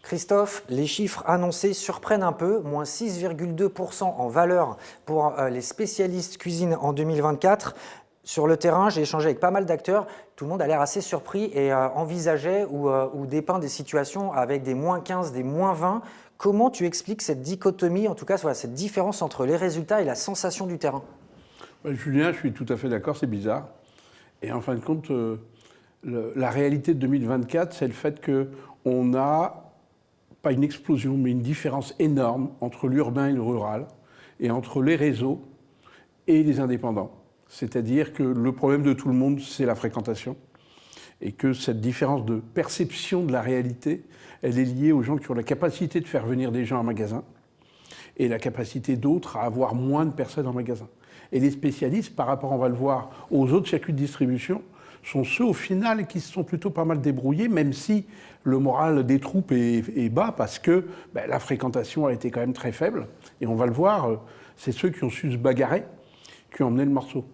Christophe, les chiffres annoncés surprennent un peu, moins 6,2% en valeur pour les spécialistes cuisine en 2024. Sur le terrain, j'ai échangé avec pas mal d'acteurs, tout le monde a l'air assez surpris et envisageait ou dépeint des situations avec des moins 15, des moins 20. Comment tu expliques cette dichotomie, en tout cas cette différence entre les résultats et la sensation du terrain? Julien, je suis tout à fait d'accord, c'est bizarre. Et en fin de compte, la réalité de 2024, c'est le fait qu'on n'a pas une explosion, mais une différence énorme entre l'urbain et le rural, et entre les réseaux et les indépendants. C'est-à-dire que le problème de tout le monde, c'est la fréquentation, et que cette différence de perception de la réalité, elle est liée aux gens qui ont la capacité de faire venir des gens en magasin, et la capacité d'autres à avoir moins de personnes en magasin. Et les spécialistes, par rapport, on va le voir, aux autres circuits de distribution, sont ceux au final qui se sont plutôt pas mal débrouillés, même si le moral des troupes est bas, parce que la fréquentation a été quand même très faible. Et on va le voir, c'est ceux qui ont su se bagarrer, qui ont emmené le morceau.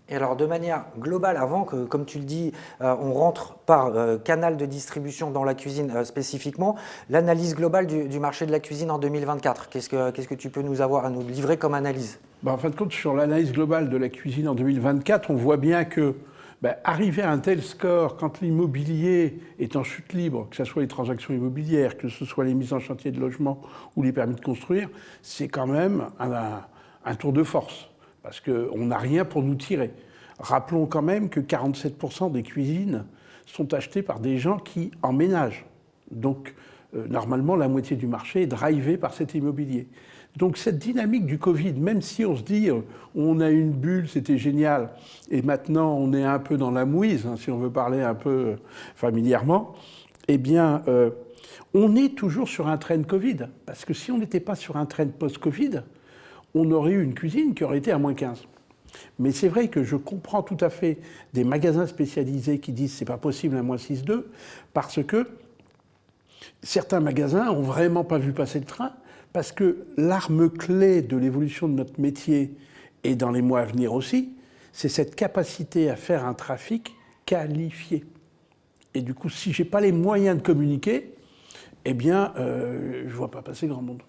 Et alors, de manière globale, avant que, comme tu le dis, on rentre par canal de distribution dans la cuisine spécifiquement, l'analyse globale du marché de la cuisine en 2024, qu'est-ce que tu peux nous avoir à nous livrer comme analyse? En fin de compte, sur l'analyse globale de la cuisine en 2024, on voit bien que arriver à un tel score, quand l'immobilier est en chute libre, que ce soit les transactions immobilières, que ce soit les mises en chantier de logement ou les permis de construire, c'est quand même un tour de force. Parce qu'on n'a rien pour nous tirer. Rappelons quand même que 47% des cuisines sont achetées par des gens qui emménagent. Donc, normalement, la moitié du marché est drivée par cet immobilier. Donc, cette dynamique du Covid, même si on se dit on a une bulle, c'était génial, et maintenant on est un peu dans la mouise, si on veut parler un peu familièrement, eh bien, on est toujours sur un trend Covid. Parce que si on n'était pas sur un trend post-Covid, on aurait eu une cuisine qui aurait été à moins 15. Mais c'est vrai que je comprends tout à fait des magasins spécialisés qui disent c'est pas possible à moins 6,2 parce que certains magasins ont vraiment pas vu passer le train parce que l'arme clé de l'évolution de notre métier et dans les mois à venir aussi, c'est cette capacité à faire un trafic qualifié. Et du coup, si j'ai pas les moyens de communiquer, eh bien, je vois pas passer grand monde.